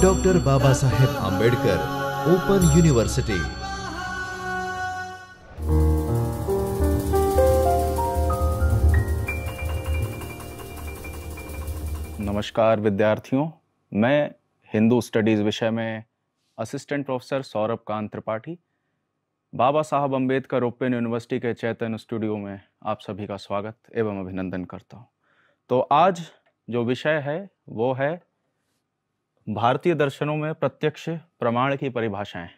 Doctor Baba Saheb Ambedkar open university. नमस्कार विद्यार्थियों, मैं हिंदू स्टडीज़ विषय में असिस्टेंट प्रोफेसर सौरभ कांत त्रिपाठी बाबा साहब अम्बेडकर ओपन यूनिवर्सिटी के चैतन्य स्टूडियो में आप सभी का स्वागत एवं अभिनंदन करता हूं। तो आज जो विषय है वो है भारतीय दर्शनों में प्रत्यक्ष प्रमाण की परिभाषाएं।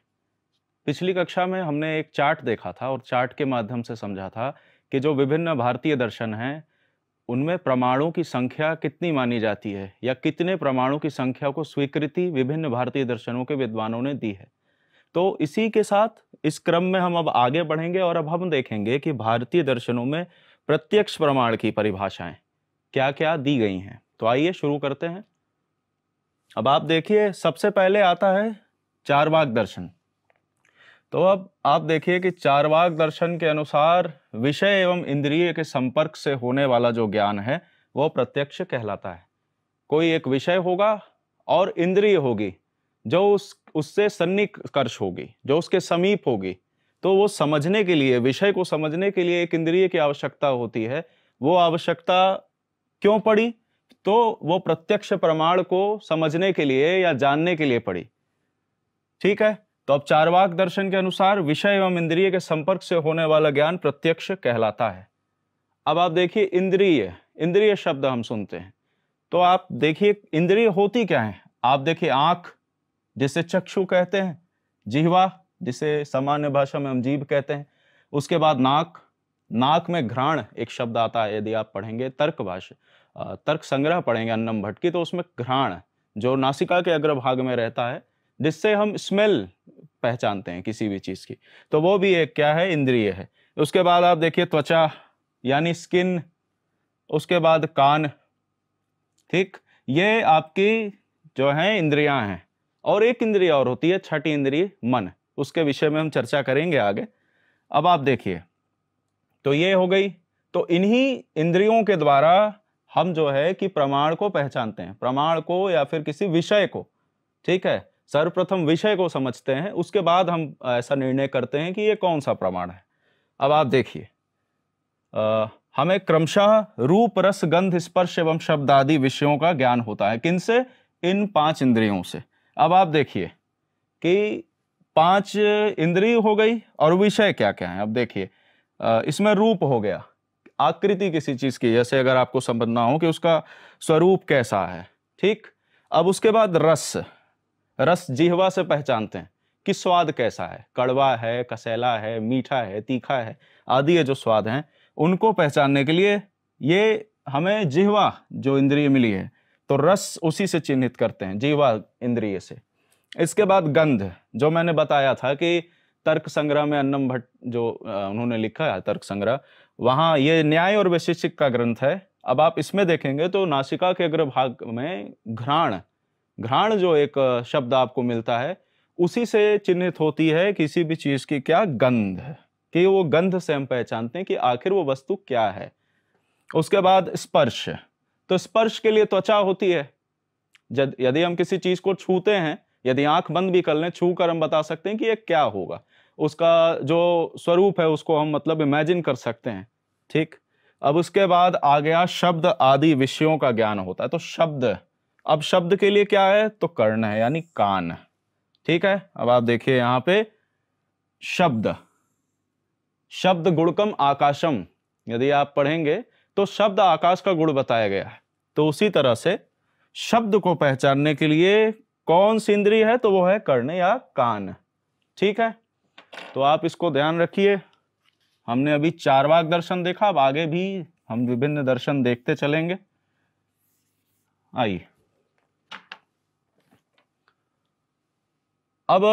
पिछली कक्षा में हमने एक चार्ट देखा था और चार्ट के माध्यम से समझा था कि जो विभिन्न भारतीय दर्शन हैं उनमें प्रमाणों की संख्या कितनी मानी जाती है या कितने प्रमाणों की संख्या को स्वीकृति विभिन्न भारतीय दर्शनों के विद्वानों ने दी है। तो इसी के साथ इस क्रम में हम अब आगे बढ़ेंगे और अब हम देखेंगे कि भारतीय दर्शनों में प्रत्यक्ष प्रमाण की परिभाषाएं क्या क्या दी गई हैं। तो आइए शुरू करते हैं। अब आप देखिए, सबसे पहले आता है चारवाक दर्शन। तो अब आप देखिए कि चारवाक दर्शन के अनुसार विषय एवं इंद्रिय के संपर्क से होने वाला जो ज्ञान है वो प्रत्यक्ष कहलाता है। कोई एक विषय होगा और इंद्रिय होगी जो उससे सन्निकर्ष होगी, जो उसके समीप होगी। तो वो समझने के लिए, विषय को समझने के लिए एक इंद्रिय की आवश्यकता होती है। वो आवश्यकता क्यों पड़ी? तो वो प्रत्यक्ष प्रमाण को समझने के लिए या जानने के लिए पड़ी। ठीक है, तो अब चारवाक दर्शन के अनुसार विषय एवं इंद्रिय के संपर्क से होने वाला ज्ञान प्रत्यक्ष कहलाता है। अब आप देखिए इंद्रिय, इंद्रिय शब्द हम सुनते हैं तो आप देखिए इंद्रिय होती क्या है। आप देखिए आंख जिसे चक्षु कहते हैं, जिह्वा जिसे सामान्य भाषा में हम जीभ कहते हैं, उसके बाद नाक, नाक में घ्राण एक शब्द आता है। यदि आप पढ़ेंगे तर्क संग्रह पढ़ेंगे अन्नम भट्ट की, तो उसमें घ्राण जो नासिका के अग्रभाग में रहता है जिससे हम स्मेल पहचानते हैं किसी भी चीज की, तो वो भी एक क्या है, इंद्रिय है। उसके बाद आप देखिए त्वचा यानी स्किन, उसके बाद कान। ठीक, ये आपकी जो है इंद्रियां हैं। और एक इंद्रिय और होती है, छठी इंद्रिय मन, उसके विषय में हम चर्चा करेंगे आगे। अब आप देखिए, तो ये हो गई। तो इन्हीं इंद्रियों के द्वारा हम जो है कि प्रमाण को पहचानते हैं, प्रमाण को या फिर किसी विषय को। ठीक है, सर्वप्रथम विषय को समझते हैं, उसके बाद हम ऐसा निर्णय करते हैं कि ये कौन सा प्रमाण है। अब आप देखिए, हमें क्रमशः रूप, रस, गंध, स्पर्श एवं शब्द आदि विषयों का ज्ञान होता है। किनसे? इन 5 इंद्रियों से। अब आप देखिए कि 5 इंद्रिय हो गई और विषय क्या क्या है। अब देखिए, इसमें रूप हो गया, आकृति किसी चीज की, जैसे अगर आपको समझना हो कि उसका स्वरूप कैसा है। ठीक, अब उसके बाद रस, रस जिह्वा से पहचानते हैं कि स्वाद कैसा है, कड़वा है, कसैला है, मीठा है, तीखा है, आदि ये जो स्वाद हैं उनको पहचानने के लिए ये हमें जिह्वा जो इंद्रिय मिली है, तो रस उसी से चिन्हित करते हैं, जिह्वा इंद्रिय से। इसके बाद गंध, जो मैंने बताया था कि तर्क संग्रह में अन्नम भट्ट जो उन्होंने लिखा है तर्क संग्रह, वहां ये न्याय और वैशेषिक का ग्रंथ है। अब आप इसमें देखेंगे तो नासिका के अग्रभाग में घ्राण, घ्राण जो एक शब्द आपको मिलता है उसी से चिन्हित होती है किसी भी चीज की क्या, गंध, कि वो गंध से हम पहचानते हैं कि आखिर वो वस्तु क्या है। उसके बाद स्पर्श, तो स्पर्श के लिए त्वचा होती है। यदि हम किसी चीज को छूते हैं, यदि आंख बंद भी कर लें, छू कर हम बता सकते हैं कि ये क्या होगा, उसका जो स्वरूप है उसको हम मतलब इमेजिन कर सकते हैं। ठीक, अब उसके बाद आ गया शब्द आदि विषयों का ज्ञान होता है। तो शब्द, अब शब्द के लिए क्या है, तो कर्ण है यानी कान। ठीक है, अब आप देखिए यहां पे शब्द, शब्द गुणकम आकाशम, यदि आप पढ़ेंगे तो शब्द आकाश का गुण बताया गया है। तो उसी तरह से शब्द को पहचानने के लिए कौन सी इंद्रिय है, तो वो है कर्ण या कान। ठीक है, तो आप इसको ध्यान रखिए। हमने अभी चारवाक दर्शन देखा, अब आगे भी हम विभिन्न दर्शन देखते चलेंगे। आइए, अब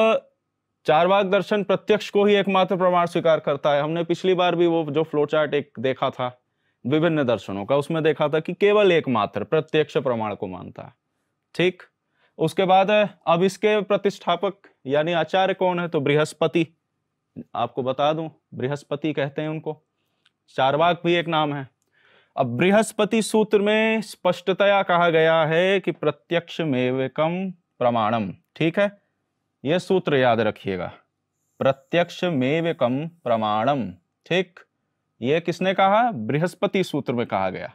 चारवाक दर्शन प्रत्यक्ष को ही एकमात्र प्रमाण स्वीकार करता है। हमने पिछली बार भी वो जो फ्लो चार्ट एक देखा था विभिन्न दर्शनों का, उसमें देखा था कि केवल एकमात्र प्रत्यक्ष प्रमाण को मानता है। ठीक, उसके बाद अब इसके प्रतिष्ठापक यानी आचार्य कौन है, तो बृहस्पति। आपको बता दूं, बृहस्पति कहते हैं उनको, चारवाक भी एक नाम है। अब बृहस्पति सूत्र में स्पष्टतया कहा गया है कि प्रत्यक्षमेवैकम प्रमाणम, ठीक है, यह सूत्र याद रखिएगा, प्रत्यक्षमेवैकम प्रमाणम, ठीक। यह किसने कहा? बृहस्पति सूत्र में कहा गया।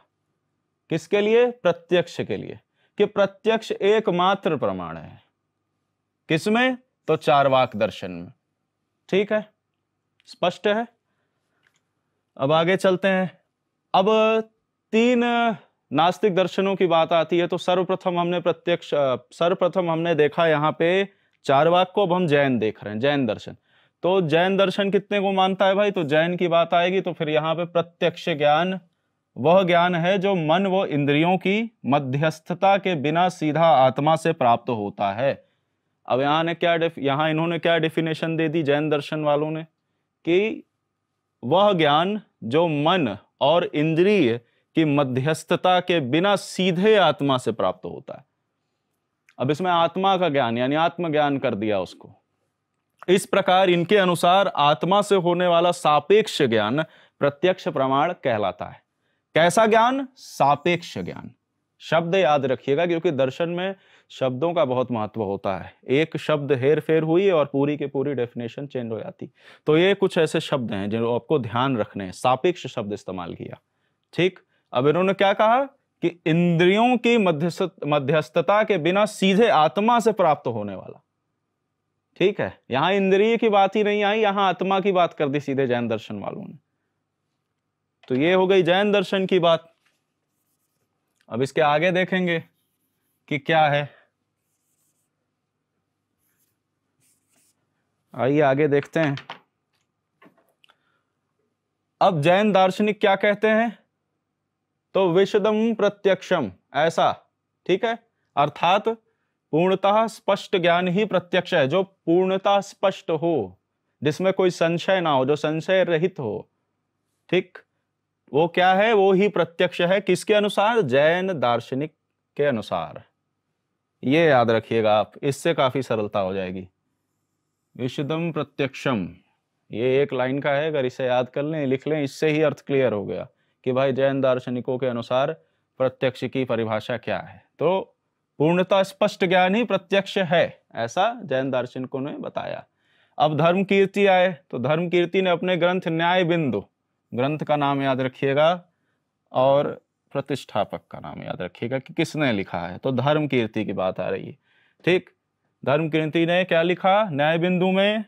किसके लिए? प्रत्यक्ष के लिए, कि प्रत्यक्ष एकमात्र प्रमाण है। किसमें? तो चार्वाक दर्शन में, ठीक है, स्पष्ट है। अब आगे चलते हैं। अब तीन नास्तिक दर्शनों की बात आती है, तो सर्वप्रथम हमने देखा यहाँ पे चार्वाक को, अब हम जैन देख रहे हैं, जैन दर्शन। तो जैन दर्शन कितने को मानता है भाई? तो जैन की बात आएगी तो फिर यहाँ पे प्रत्यक्ष ज्ञान वह ज्ञान है जो मन व इंद्रियों की मध्यस्थता के बिना सीधा आत्मा से प्राप्त होता है। अब यहाँ इन्होंने क्या डेफिनेशन दे दी जैन दर्शन वालों ने, कि वह ज्ञान जो मन और इंद्रिय की मध्यस्थता के बिना सीधे आत्मा से प्राप्त होता है। अब इसमें आत्मा का ज्ञान यानी आत्मज्ञान कर दिया उसको। इस प्रकार इनके अनुसार आत्मा से होने वाला सापेक्ष ज्ञान प्रत्यक्ष प्रमाण कहलाता है। कैसा ज्ञान? सापेक्ष ज्ञान। शब्द याद रखिएगा, क्योंकि दर्शन में शब्दों का बहुत महत्व होता है। एक शब्द हेर फेर हुई और पूरी की पूरी डेफिनेशन चेंज हो जाती। तो ये कुछ ऐसे शब्द हैं जो आपको ध्यान रखने हैं। सापेक्ष शब्द इस्तेमाल किया, ठीक। अब इन्होंने क्या कहा कि इंद्रियों की मध्यस्थता के बिना सीधे आत्मा से प्राप्त होने वाला, ठीक है। यहां इंद्रिय की बात ही नहीं आई, यहां आत्मा की बात कर दी सीधे जैन दर्शन वालों ने। तो ये हो गई जैन दर्शन की बात। अब इसके आगे देखेंगे कि क्या है। आइए आगे देखते हैं। अब जैन दार्शनिक क्या कहते हैं? तो विशदम प्रत्यक्षम, ऐसा, ठीक है, अर्थात पूर्णतः स्पष्ट ज्ञान ही प्रत्यक्ष है, जो पूर्णतः स्पष्ट हो, जिसमें कोई संशय ना हो, जो संशय रहित हो, ठीक, वो क्या है? वो ही प्रत्यक्ष है। किसके अनुसार? जैन दार्शनिक के अनुसार। ये याद रखिएगा आप, इससे काफी सरलता हो जाएगी। विशदम प्रत्यक्षम, ये एक लाइन का है, अगर इसे याद कर लें, लिख लें, इससे ही अर्थ क्लियर हो गया कि भाई जैन दार्शनिकों के अनुसार प्रत्यक्ष की परिभाषा क्या है। तो पूर्णतः स्पष्ट ज्ञान ही प्रत्यक्ष है, ऐसा जैन दार्शनिकों ने बताया। अब धर्म कीर्ति आए, तो धर्म कीर्ति ने अपने ग्रंथ न्याय बिंदु, ग्रंथ का नाम याद रखिएगा और प्रतिष्ठापक का नाम याद रखिएगा कि किसने लिखा है। तो धर्म कीर्ति की बात आ रही है, ठीक। धर्म कीर्ति ने क्या लिखा? न्याय बिंदु में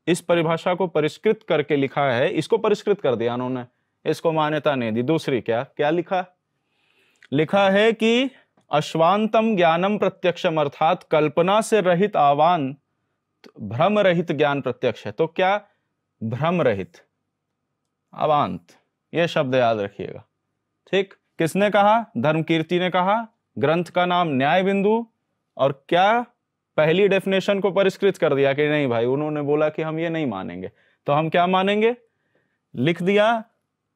इस परिभाषा को परिष्कृत करके लिखा है। इसको परिष्कृत कर दिया उन्होंने, इसको मान्यता नहीं दी। दूसरी क्या लिखा? लिखा है कि अश्वांतम ज्ञानम प्रत्यक्षम, अर्थात कल्पना से रहित आवांत भ्रम रहित ज्ञान प्रत्यक्ष है। तो क्या? भ्रम रहित अवांत, यह शब्द याद रखिएगा, ठीक। किसने कहा? धर्म कीर्ति ने कहा। ग्रंथ का नाम न्याय बिंदु, और क्या? पहली डेफिनेशन को परिष्कृत कर दिया कि नहीं भाई, उन्होंने बोला कि हम ये नहीं मानेंगे, तो हम क्या मानेंगे? लिख दिया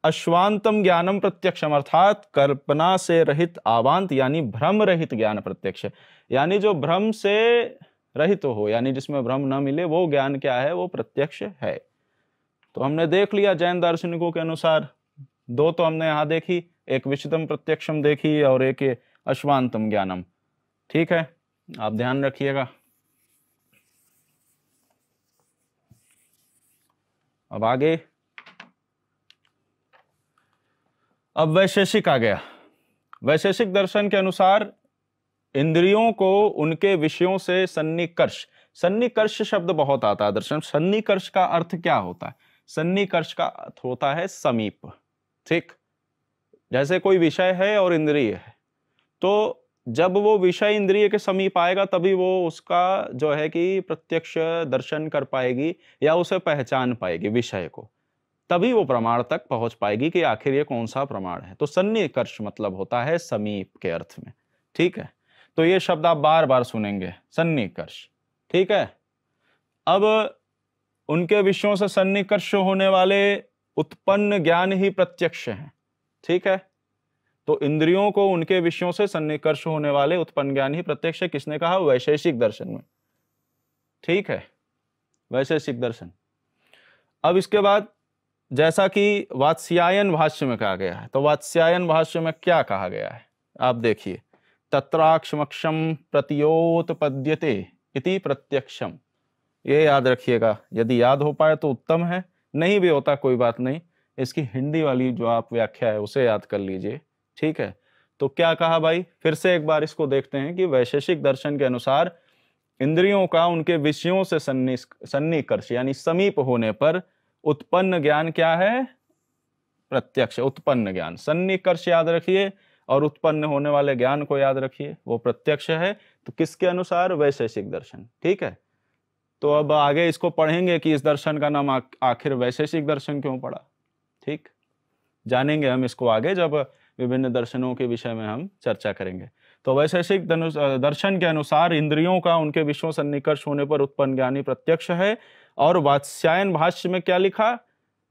अश्वांतम ज्ञानम प्रत्यक्षम, अर्थात कल्पना से रहित आवांत यानी भ्रम रहित ज्ञान प्रत्यक्ष, यानी जो भ्रम से रहित हो, यानी जिसमें भ्रम न मिले, वो ज्ञान क्या है? वो प्रत्यक्ष है। तो हमने देख लिया जैन दार्शनिकों के अनुसार। दो तो हमने यहां देखी, एक विशदम प्रत्यक्षम देखी और एक अश्वांतम ज्ञानम, ठीक है। आप ध्यान रखिएगा। अब आगे, अब वैशेषिक आ गया। वैशेषिक दर्शन के अनुसार इंद्रियों को उनके विषयों से सन्निकर्ष, सन्निकर्ष शब्द बहुत आता है दर्शन। सन्निकर्ष का अर्थ क्या होता है? सन्निकर्ष का अर्थ होता है समीप, ठीक। जैसे कोई विषय है और इंद्रिय है, तो जब वो विषय इंद्रिय के समीप आएगा तभी वो उसका जो है कि प्रत्यक्ष दर्शन कर पाएगी या उसे पहचान पाएगी विषय को, तभी वो प्रमाण तक पहुंच पाएगी कि आखिर ये कौन सा प्रमाण है। तो सन्निकर्ष मतलब होता है समीप के अर्थ में, ठीक है। तो ये शब्द आप बार बार सुनेंगे, सन्निकर्ष, ठीक है। अब उनके विषयों से सन्निकर्ष होने वाले उत्पन्न ज्ञान ही प्रत्यक्ष हैं, ठीक है। तो इंद्रियों को उनके विषयों से सन्निकर्ष होने वाले उत्पन्न ज्ञान ही प्रत्यक्ष है। किसने कहा? वैशेषिक दर्शन में, ठीक है, वैशेषिक दर्शन। अब इसके बाद जैसा कि वात्स्यायन भाष्य में कहा गया है, तो वात्स्यायन भाष्य में क्या कहा गया है आप देखिए, तत्राक्षमक्षम प्रतियोतपद्यते इति प्रत्यक्षम। ये याद रखिएगा, यदि याद हो पाए तो उत्तम है, नहीं भी होता कोई बात नहीं, इसकी हिंदी वाली जो आप व्याख्या है उसे याद कर लीजिए, ठीक है। तो क्या कहा भाई, फिर से एक बार इसको देखते हैं कि वैशेषिक दर्शन के अनुसार इंद्रियों का उनके विषयों से सन्निकर्ष यानी समीप होने पर उत्पन्न ज्ञान क्या है, प्रत्यक्ष उत्पन्न ज्ञान। सन्निकर्ष याद रखिए और उत्पन्न होने वाले ज्ञान को याद रखिए, वो प्रत्यक्ष है। तो किसके अनुसार, वैशेषिक दर्शन, ठीक है। तो अब आगे इसको पढ़ेंगे कि इस दर्शन का नाम आखिर वैशेषिक दर्शन क्यों पड़ा, ठीक, जानेंगे हम इसको आगे जब विभिन्न दर्शनों के विषय में हम चर्चा करेंगे। तो वैशेषिक दर्शन के अनुसार इंद्रियों का उनके विषयों सन्निकर्ष होने पर उत्पन्न ज्ञानी प्रत्यक्ष है। और वात्स्यायन भाष्य में क्या लिखा,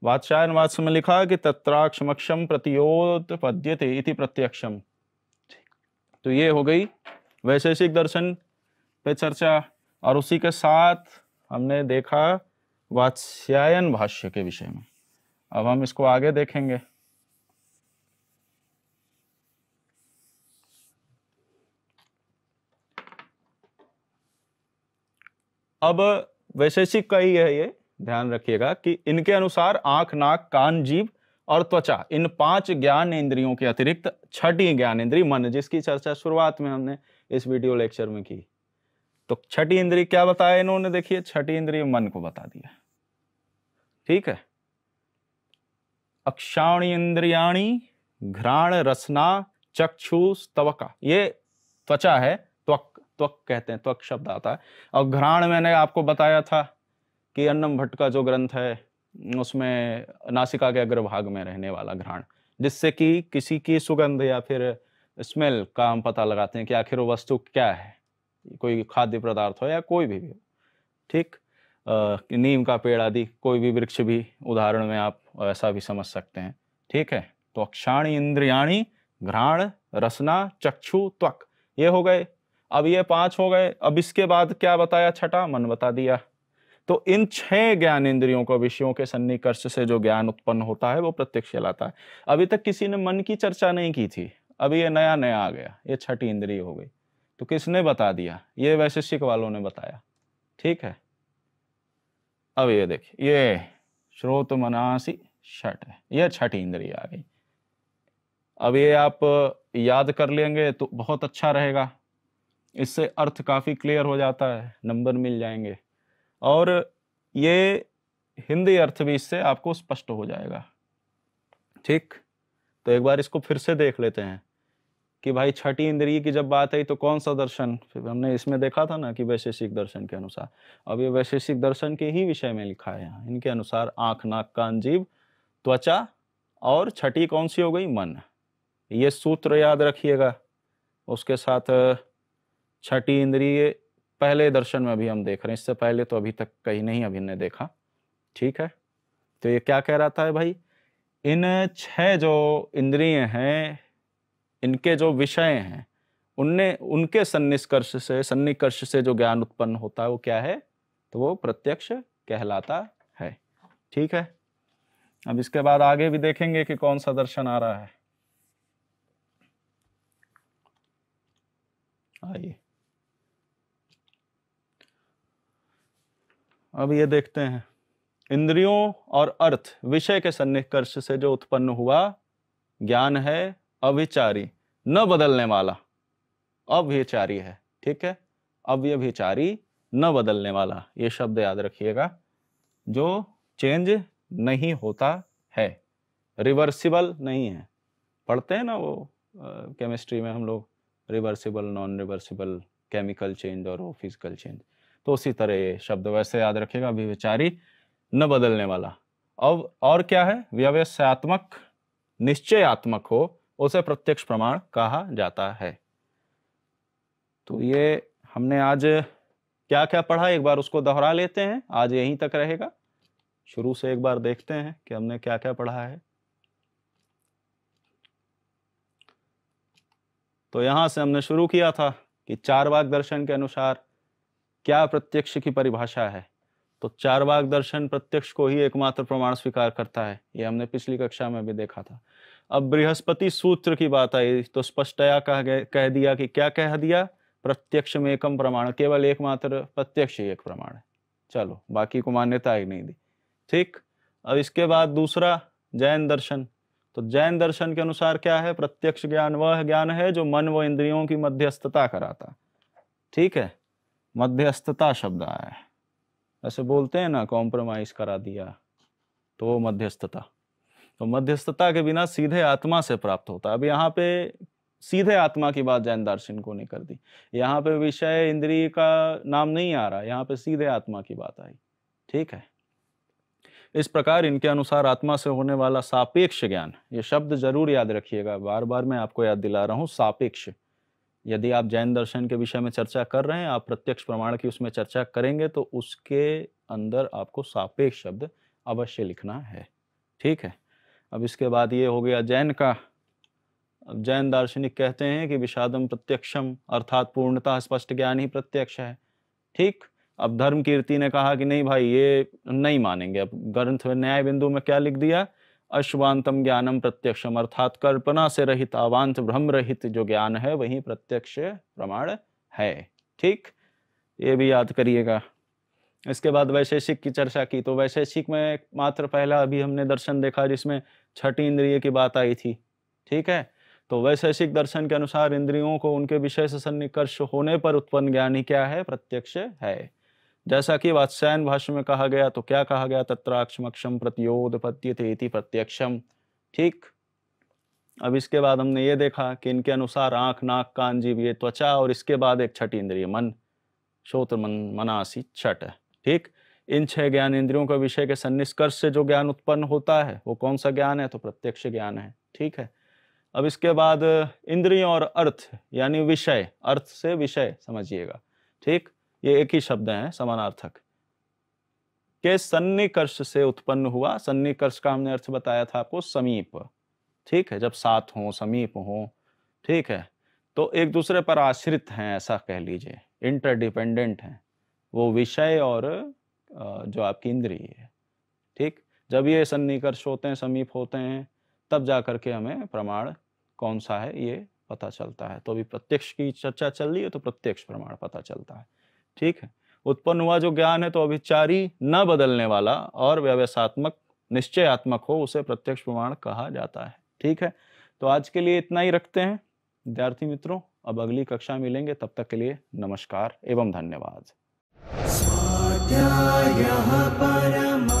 वात्स्यायन भाष्य में लिखा कि तत्राक्षमक्षम प्रतियोतपद्यते इति प्रत्यक्षम। तो ये हो गई वैशेषिक दर्शन पे चर्चा, और उसी के साथ हमने देखा वात्स्यायन भाष्य के विषय में। अब हम इसको आगे देखेंगे। अब वैशेषिक का ही है ये, ध्यान रखिएगा कि इनके अनुसार आंख, नाक, कान, जीभ और त्वचा, इन 5 ज्ञान इंद्रियों के अतिरिक्त छठी ज्ञान इंद्री मन, जिसकी चर्चा शुरुआत में हमने इस वीडियो लेक्चर में की। तो छठी इंद्री क्या बताया इन्होंने, देखिए छठी इंद्री मन को बता दिया, ठीक है। अक्षाणी इंद्रियाणी घ्राण रसना चक्षु स्तवका, ये त्वचा है, त्वक त्वक कहते हैं, त्वक शब्द आता है। और घ्राण मैंने आपको बताया था कि अन्नम भट्ट का जो ग्रंथ है उसमें नासिका के अग्रभाग में रहने वाला घ्राण, जिससे कि किसी की सुगंध या फिर स्मेल का हम पता लगाते हैं कि आखिर वो वस्तु क्या है, कोई खाद्य पदार्थ हो या कोई भी हो, ठीक। नीम का पेड़ आदि कोई भी वृक्ष भी उदाहरण में आप ऐसा भी समझ सकते हैं, ठीक है। तो अक्षाणी इंद्रियाणी घ्राण रसना चक्षु त्वक, ये हो गए। अब ये 5 हो गए। अब इसके बाद क्या बताया, छठा मन बता दिया। तो इन 6 ज्ञान इंद्रियों को विषयों के सन्निकर्ष से जो ज्ञान उत्पन्न होता है वो प्रत्यक्ष कहलाता है। अभी तक किसी ने मन की चर्चा नहीं की थी, अभी ये नया नया आ गया, ये छठी इंद्रिय हो गई। तो किसने बता दिया, ये वैशेषिक वालों ने बताया, ठीक है। अब ये देखिए, ये श्रोत मनासी षट है, ये छठी इंद्रिय आ गई। अब ये आप याद कर लेंगे तो बहुत अच्छा रहेगा, इससे अर्थ काफी क्लियर हो जाता है, नंबर मिल जाएंगे, और ये हिंदी अर्थ भी इससे आपको स्पष्ट हो जाएगा, ठीक। तो एक बार इसको फिर से देख लेते हैं कि भाई छठी इंद्रिय की जब बात आई तो कौन सा दर्शन, फिर हमने इसमें देखा था ना कि वैशेषिक दर्शन के अनुसार। अब ये वैशेषिक दर्शन के ही विषय में लिखा है यहाँ, इनके अनुसार आंख, नाक, कान, जीभ, त्वचा, और छठी कौन सी हो गई, मन। ये सूत्र याद रखिएगा। उसके साथ छठी इंद्रिय पहले दर्शन में अभी हम देख रहे हैं, इससे पहले तो अभी तक कहीं नहीं अभी ने देखा, ठीक है। तो ये क्या कह रहा था भाई, इन 6 जो इंद्रिय हैं, इनके जो विषय हैं, उनके सन्निकर्ष से जो ज्ञान उत्पन्न होता है वो क्या है, तो वो प्रत्यक्ष कहलाता है, ठीक है। अब इसके बाद आगे भी देखेंगे कि कौन सा दर्शन आ रहा है। आइए अब ये देखते हैं, इंद्रियों और अर्थ विषय के सन्निकर्ष से जो उत्पन्न हुआ ज्ञान है अविचारी, न बदलने वाला, अव्यचारी है, ठीक है। अव्यभिचारी, न बदलने वाला, ये शब्द याद रखिएगा, जो चेंज नहीं होता है, रिवर्सिबल नहीं है। पढ़ते हैं ना वो केमिस्ट्री में हम लोग, reversible, non reversible, chemical change और वो फिजिकल चेंज, तो उसी तरह ये शब्द वैसे याद रखिएगा, अभिविचारी, न बदलने वाला। अब और क्या है, व्यवसायत्मक, निश्चयात्मक हो, उसे प्रत्यक्ष प्रमाण कहा जाता है। तो ये हमने आज क्या क्या पढ़ा, एक बार उसको दोहरा लेते हैं, आज यहीं तक रहेगा। शुरू से एक बार देखते हैं कि हमने क्या क्या पढ़ा है। तो यहां से हमने शुरू किया था कि चारवाक दर्शन के अनुसार क्या प्रत्यक्ष की परिभाषा है। तो चार्वाक दर्शन प्रत्यक्ष को ही एकमात्र प्रमाण स्वीकार करता है, ये हमने पिछली कक्षा में भी देखा था। अब बृहस्पति सूत्र की बात आई तो स्पष्टया कह दिया कि क्या कह दिया, प्रत्यक्ष में एकम प्रमाण, केवल एकमात्र प्रत्यक्ष ही एक प्रमाण है। चलो, बाकी को मान्यता ही नहीं दी। ठीक, अब इसके बाद दूसरा जैन दर्शन। तो जैन दर्शन के अनुसार क्या है, प्रत्यक्ष ज्ञान वह ज्ञान है जो मन व इंद्रियों की मध्यस्थता कराता। ठीक है, मध्यस्थता शब्द आया है, ऐसे बोलते हैं ना, कॉम्प्रोमाइज करा दिया, तो वो मध्यस्थता। तो मध्यस्थता के बिना सीधे आत्मा से प्राप्त होता। अब यहाँ पे सीधे आत्मा की बात जैन दार्शनिक को नहीं कर दी, यहाँ पे विषय इंद्रिय का नाम नहीं आ रहा, यहाँ पे सीधे आत्मा की बात आई। ठीक है, इस प्रकार इनके अनुसार आत्मा से होने वाला सापेक्ष ज्ञान, ये शब्द जरूर याद रखिएगा, बार बार मैं आपको याद दिला रहा हूँ, सापेक्ष। यदि आप जैन दर्शन के विषय में चर्चा कर रहे हैं, आप प्रत्यक्ष प्रमाण की उसमें चर्चा करेंगे, तो उसके अंदर आपको सापेक्ष शब्द अवश्य लिखना है। ठीक है, अब इसके बाद ये हो गया जैन का। अब जैन दार्शनिक कहते हैं कि विषादम प्रत्यक्षम, अर्थात पूर्णतः स्पष्ट ज्ञान ही प्रत्यक्ष है। ठीक, अब धर्म कीर्ति ने कहा कि नहीं भाई, ये नहीं मानेंगे। अब ग्रंथ न्याय बिंदु में क्या लिख दिया, अश्वांतम ज्ञानम प्रत्यक्षम, अर्थात कल्पना से रहित, अवांत भ्रम रहित जो ज्ञान है वही प्रत्यक्ष प्रमाण है। ठीक, ये भी याद करिएगा। इसके बाद वैशेषिक की चर्चा की, तो वैशेषिक में मात्र पहला अभी हमने दर्शन देखा जिसमें छठी इंद्रिय की बात आई थी। ठीक है, तो वैशेषिक दर्शन के अनुसार इंद्रियों को उनके विषय से सन्निकर्ष होने पर उत्पन्न ज्ञान ही क्या है, प्रत्यक्ष है। जैसा कि वात्स्यायन भाष्य में कहा गया, तो क्या कहा गया, तत्राक्षमक्षम प्रत्योदपद्यते इति प्रत्यक्षम। ठीक, अब इसके बाद हमने ये देखा कि इनके अनुसार आंख, नाक, कान, जीभ, ये त्वचा, और इसके बाद एक छठी इंद्रिय मन, श्रोत्र मनासी छठ है। ठीक, इन 6 ज्ञान इंद्रियों का विषय के सन्निष्कर्ष से जो ज्ञान उत्पन्न होता है वो कौन सा ज्ञान है, तो प्रत्यक्ष ज्ञान है। ठीक है, अब इसके बाद इंद्रियों और अर्थ यानी विषय, अर्थ से विषय समझिएगा। ठीक, ये एक ही शब्द है, समानार्थक, के सन्निकर्ष से उत्पन्न हुआ। सन्निकर्ष का हमने अर्थ बताया था आपको, समीप। ठीक है, जब साथ हो, समीप हो। ठीक है, तो एक दूसरे पर आश्रित हैं, ऐसा कह लीजिए, इंटरडिपेंडेंट हैं वो विषय और जो आपकी इंद्रिय है। ठीक, जब ये सन्निकर्ष होते हैं, समीप होते हैं, तब जा करके हमें प्रमाण कौन सा है ये पता चलता है। तो अभी प्रत्यक्ष की चर्चा चल रही है, तो प्रत्यक्ष प्रमाण पता चलता है। ठीक है, उत्पन्न हुआ जो ज्ञान है तो अभिचारी न बदलने वाला और व्यवसात्मक निश्चयात्मक हो, उसे प्रत्यक्ष प्रमाण कहा जाता है। ठीक है, तो आज के लिए इतना ही रखते हैं विद्यार्थी मित्रों, अब अगली कक्षा मिलेंगे, तब तक के लिए नमस्कार एवं धन्यवाद। स्वाध्यायः परमः